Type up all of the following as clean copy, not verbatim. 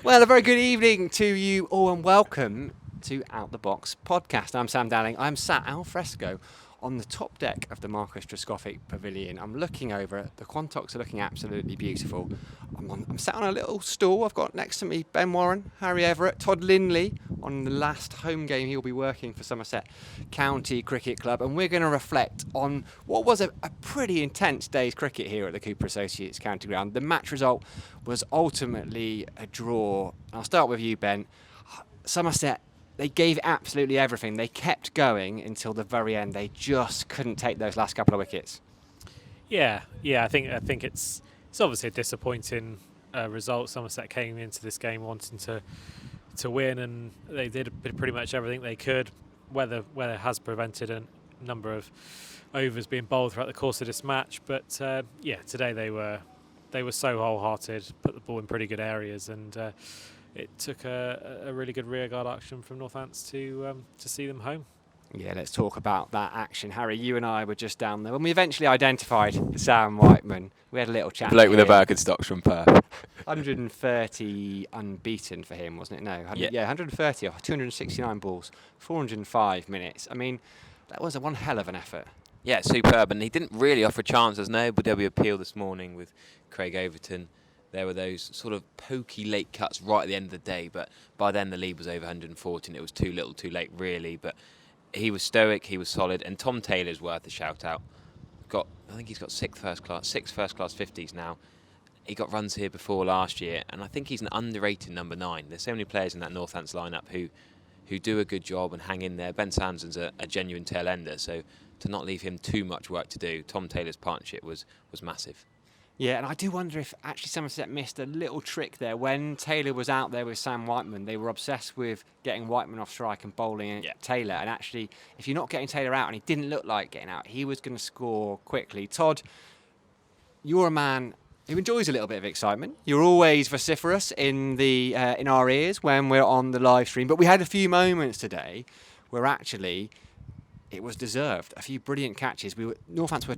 Well, a very good evening to you all and welcome to Out the Box podcast. I'm Sam Dowling. I'm sat al fresco on the top deck of the Marcus Trescothick Pavilion. I'm looking over. The Quantocks are looking absolutely beautiful. I'm sat on a little stool. I've got next to me Ben Warren, Harry Everett, Todd Lindley on the last home game he'll be working for Somerset County Cricket Club, and we're going to reflect on what was a pretty intense day's cricket here at the Cooper Associates County Ground. The match result was ultimately a draw. I'll start with you, Ben. Somerset, they gave absolutely everything. They kept going until the very end. They just couldn't take those last couple of wickets. Yeah. I think it's obviously a disappointing result. Somerset came into this game wanting to win, and they did pretty much everything they could. Weather has prevented a number of overs being bowled throughout the course of this match, but today they were so wholehearted, put the ball in pretty good areas, and it took a really good rearguard action from Northants to see them home. Yeah, let's talk about that action. Harry, you and I were just down there. When we eventually identified Sam Whiteman, we had a little chat. Bloke with a Birkenstocks from Perth. 130 unbeaten for him, wasn't it? No, 130 off 269 balls, 405 minutes. I mean, that was one hell of an effort. Yeah, superb. And he didn't really offer a chance. There's no W appeal this morning with Craig Overton. There were those sort of pokey late cuts right at the end of the day, but by then the lead was over 114. It was too little too late, really. But he was stoic, he was solid, and Tom Taylor's worth a shout-out. I think he's got six first-class 50s now. He got runs here before last year, and I think he's an underrated number 9. There's so many players in that Northants lineup who do a good job and hang in there. Ben Sandson's a genuine tail-ender, so to not leave him too much work to do, Tom Taylor's partnership was massive. Yeah, and I do wonder if actually Somerset missed a little trick there. When Taylor was out there with Sam Whiteman, they were obsessed with getting Whiteman off strike and bowling Taylor. And actually, if you're not getting Taylor out, and he didn't look like getting out, he was going to score quickly. Todd, you're a man who enjoys a little bit of excitement. You're always vociferous in our ears when we're on the live stream. But we had a few moments today where actually it was deserved. A few brilliant catches. Northants were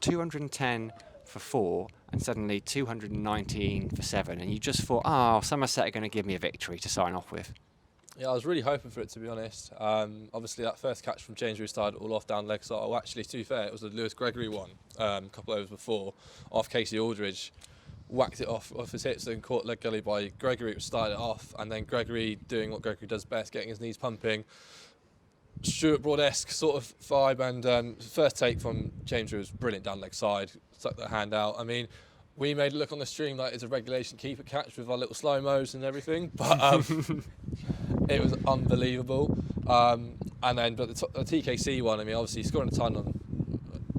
210 for 4 and suddenly 219 for 7, and you just thought, Somerset are going to give me a victory to sign off with. Yeah, I was really hoping for it, to be honest. Obviously that first catch from James Reed started all off down leg side. Oh, actually, to be fair, it was the Lewis Gregory one a couple of overs before, off Casey Aldridge, whacked it off his hips and caught leg gully by Gregory, which started it off, and then Gregory doing what Gregory does best, getting his knees pumping. Stuart Broad-esque sort of vibe, and first take from James Reed was brilliant down leg side, stuck the hand out. I mean, we made it look on the stream like it's a regulation keeper catch with our little slow-mos and everything, but it was unbelievable. But the TKC one, I mean, obviously scoring a ton on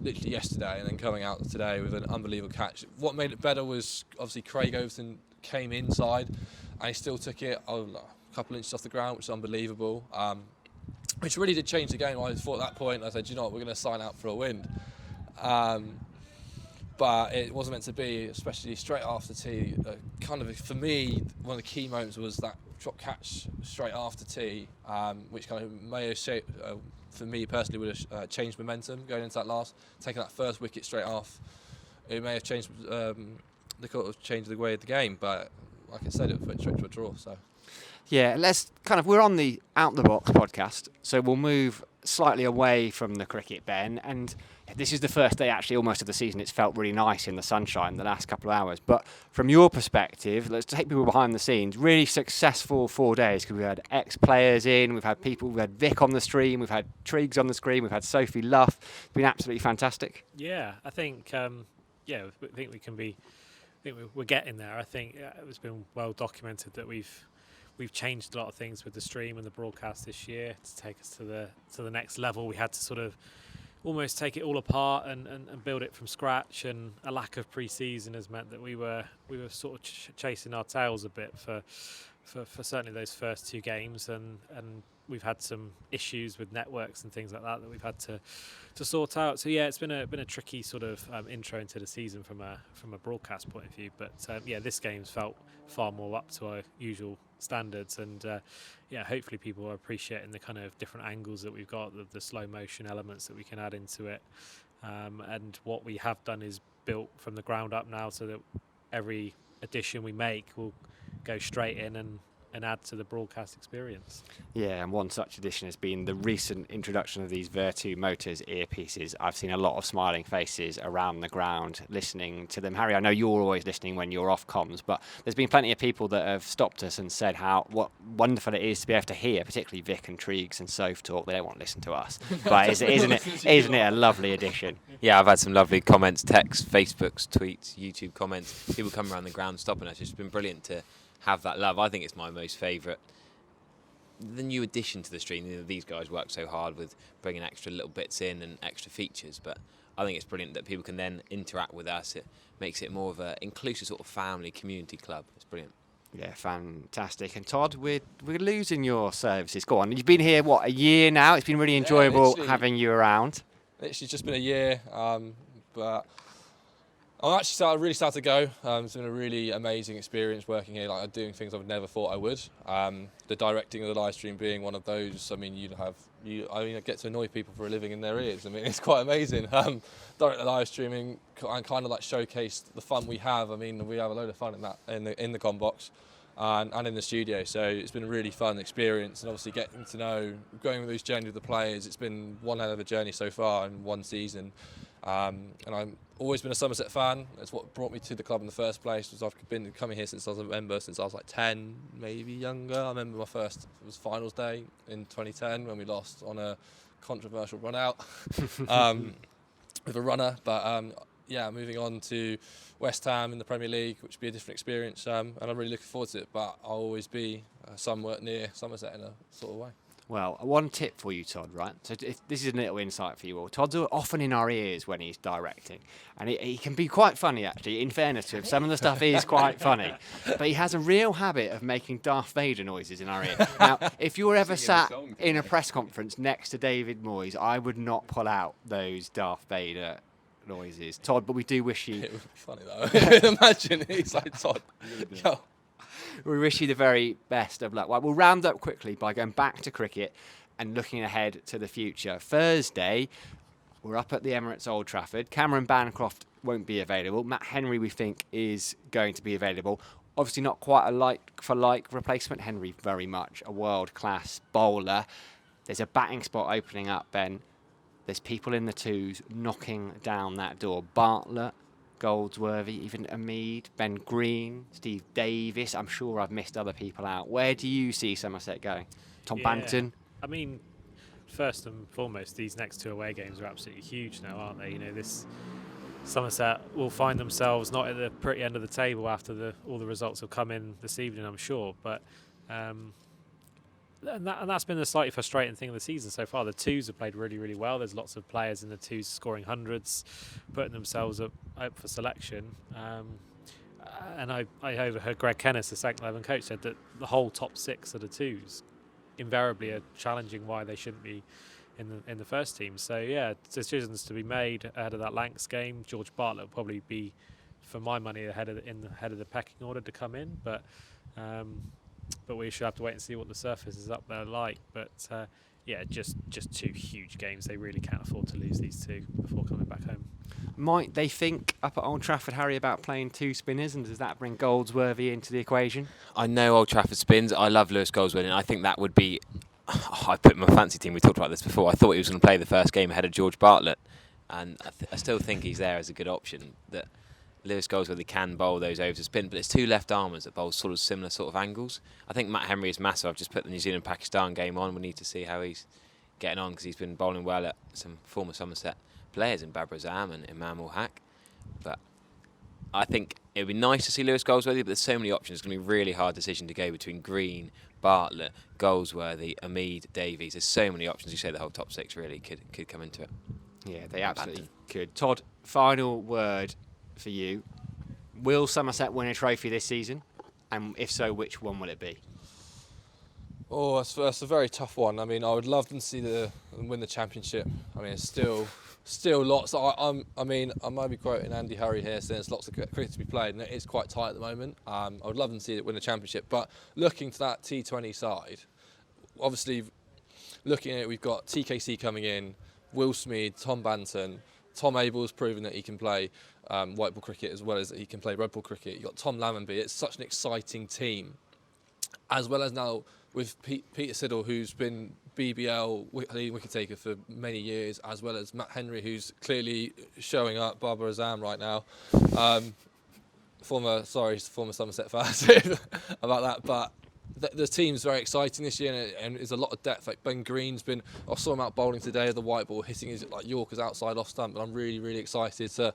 literally yesterday and then coming out today with an unbelievable catch. What made it better was obviously Craig Overton came inside and he still took it a couple inches off the ground, which is unbelievable. Which really did change the game. I thought at that point, I said, you know what, we're going to sign out for a win. But it wasn't meant to be, especially straight after tea. For me, one of the key moments was that drop catch straight after tea, which kind of may have shaped, for me personally, would have changed momentum going into that taking that first wicket straight off. It may have changed changed the way of the game, but like I said, it went straight to a draw. So. Yeah, we're on the Out the Box podcast, so we'll move slightly away from the cricket, Ben, and this is the first day actually almost of the season. It's felt really nice in the sunshine the last couple of hours, but from your perspective, let's take people behind the scenes. Really successful 4 days, because we had ex-players in, we've had Vic on the stream, we've had Triggs on the screen, we've had Sophie Luff. It's been absolutely fantastic. Yeah, I think I think we're getting there. I think it's been well documented that we've changed a lot of things with the stream and the broadcast this year to take us to the next level. We had to sort of almost take it all apart and build it from scratch, and a lack of pre-season has meant that we were sort of chasing our tails a bit for certainly those first 2 games, and we've had some issues with networks and things like that we've had to sort out. So yeah, it's been a tricky sort of intro into the season from a broadcast point of view. But this game's felt far more up to our usual standards, and hopefully people are appreciating the kind of different angles that we've got, the slow motion elements that we can add into it, and what we have done is built from the ground up now, so that every addition we make will go straight in and add to the broadcast experience. Yeah, and one such addition has been the recent introduction of these Vertu Motors earpieces. I've seen a lot of smiling faces around the ground listening to them. Harry, I know you're always listening when you're off comms, but there's been plenty of people that have stopped us and said what wonderful it is to be able to hear, particularly Vic and Triegs and Soph talk. They don't want to listen to us, but isn't it a lovely addition? Yeah, I've had some lovely comments, texts, Facebooks, tweets, YouTube comments. People come around the ground stopping us. It's been brilliant to have that love. I think it's my most favourite, the new addition to the stream. You know, these guys work so hard with bringing extra little bits in and extra features, but I think it's brilliant that people can then interact with us. It makes it more of an inclusive sort of family community club. It's brilliant. Yeah, fantastic. And Todd, we're losing your services. Go on. You've been here, a year now? It's been really enjoyable having you around. It's just been a year, but I'm actually really started to go. It's been a really amazing experience working here, like doing things I've never thought I would. The directing of the live stream being one of those. I mean, I get to annoy people for a living in their ears. I mean, it's quite amazing. Direct the live streaming and kind of like showcase the fun we have. I mean, we have a load of fun in the comm box and in the studio. So it's been a really fun experience, and obviously getting to know, going with those journey with the players. It's been one hell of a journey so far in one season. And I've always been a Somerset fan. That's what brought me to the club in the first place. I've been coming here since I was a member, since I was like 10, maybe younger. I remember my first finals day in 2010 when we lost on a controversial run out with a runner. But moving on to West Ham in the Premier League, which would be a different experience, and I'm really looking forward to it. But I'll always be somewhere near Somerset in a sort of way. Well, one tip for you, Todd, right? So this is a little insight for you all. Todd's often in our ears when he's directing, and he can be quite funny, actually, in fairness to him. Some of the stuff is quite funny, but he has a real habit of making Darth Vader noises in our ear. Now, if you're ever sat in a press conference next to David Moyes, I would not pull out those Darth Vader noises. Todd, but we do wish you... It would be funny, though. Imagine he's like, Todd, yo. We wish you the very best of luck. Well, we'll round up quickly by going back to cricket and looking ahead to the future. Thursday, we're up at the Emirates Old Trafford. Cameron Bancroft won't be available. Matt Henry, we think, is going to be available. Obviously not quite a like-for-like replacement. Henry, very much a world-class bowler. There's a batting spot opening up, Ben. There's people in the twos knocking down that door. Bartlett, Goldsworthy, even Amid, Ben Green, Steve Davis. I'm sure I've missed other people out. Where do you see Somerset going? Tom Banton? I mean, first and foremost, these next two away games are absolutely huge now, aren't they? You know, this Somerset will find themselves not at the pretty end of the table after all the results have come in this evening, I'm sure. But and that's been the slightly frustrating thing of the season so far. The twos have played really, really well. There's lots of players in the twos scoring hundreds, putting themselves up for selection. And I overheard Greg Kennis, the second 11 coach, said that the whole top six of the twos invariably are challenging why they shouldn't be in the first team. So yeah, decisions to be made ahead of that Lancs game. George Bartlett will probably be, for my money, ahead of the pecking order to come in, but we should have to wait and see what the surface is up there like. But just two huge games. They really can't afford to lose these two before coming back home. Might they think up at Old Trafford, Harry, about playing two spinners, and does that bring Goldsworthy into the equation? I know Old Trafford spins. I love Lewis Goldsworthy, and I think that would be... I put in my fancy team. We talked about this before. I thought he was going to play the first game ahead of George Bartlett, and I still think he's there as a good option. That Lewis Goldsworthy can bowl those overs to spin, but it's two left armers that bowl sort of similar sort of angles. I think Matt Henry is massive. I've just put the New Zealand-Pakistan game on. We need to see how he's getting on, because he's been bowling well at some former Somerset players in Babra Azam and Imam ul Haq. But I think it would be nice to see Lewis Goldsworthy, but there's so many options. It's going to be a really hard decision to go between Green, Bartlett, Goldsworthy, Amid, Davies. There's so many options. You say the whole top six really could come into it. Yeah, they absolutely could. Todd, final word for you. Will Somerset win a trophy this season? And if so, which one will it be? Oh, that's a very tough one. I mean, I would love them to see them win the championship. I mean, it's still lots. I mean, I might be quoting Andy Harry here, saying there's lots of cricket to be played, and it is quite tight at the moment. I would love them to see it win the championship. But looking to that T20 side, obviously, looking at it, we've got TKC coming in, Will Smead, Tom Banton. Tom Abel's proven that he can play. white ball cricket as well as he can play red ball cricket. You've got Tom Lammonby. It's such an exciting team, as well as now with Peter Siddle, who's been BBL leading wicket taker for many years, as well as Matt Henry, who's clearly showing up, Barbara Azam right now. Former Somerset fan about that, but the team's very exciting this year, and there's a lot of depth. Like Ben Green's been, I saw him out bowling today, the white ball hitting his like Yorkers outside off stump, and I'm really, really excited to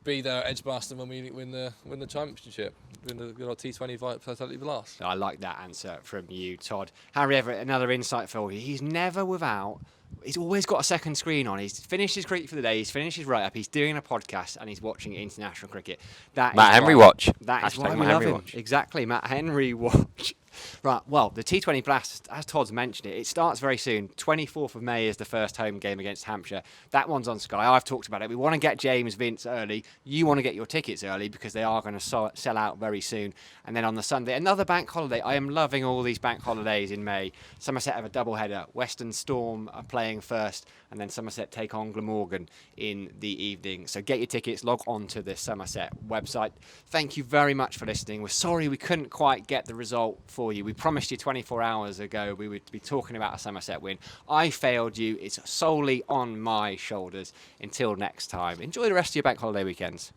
be there at Edgbaston when we win the championship, win the good old T20 Vitality Blast. I like that answer from you, Todd. Harry Everett, another insight for you. He's never without. He's always got a second screen on. He's finished his cricket for the day. He's finished his write-up. He's doing a podcast and he's watching international cricket. That Matt is Henry why, watch. That is Hashtag why we Matt love Henry him. watch. Exactly, Matt Henry watch. Right, well, the T20 Blast, as Todd's mentioned it starts very soon. 24th of May is the first home game against Hampshire. That one's on Sky. I've talked about it. We want to get James Vince early. You want to get your tickets early because they are going to sell out very soon. And then on the Sunday, another bank holiday. I am loving all these bank holidays in May. Somerset have a double-header. Western Storm are playing first, and then Somerset take on Glamorgan in the evening. So get your tickets, log on to the Somerset website. Thank you very much for listening. We're sorry we couldn't quite get the result for you. We promised you 24 hours ago we would be talking about a Somerset win. I failed you. It's solely on my shoulders. Until next time, enjoy the rest of your bank holiday weekends.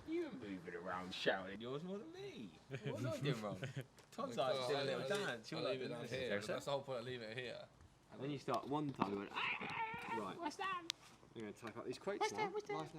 You were moving around shouting yours more than me. What was I doing wrong? Tom's like doing a little dance. I'll leave it down here. That's the whole point of leaving it here. And then you start one time, you went, right. What's that? I'm going to type up these quotes now.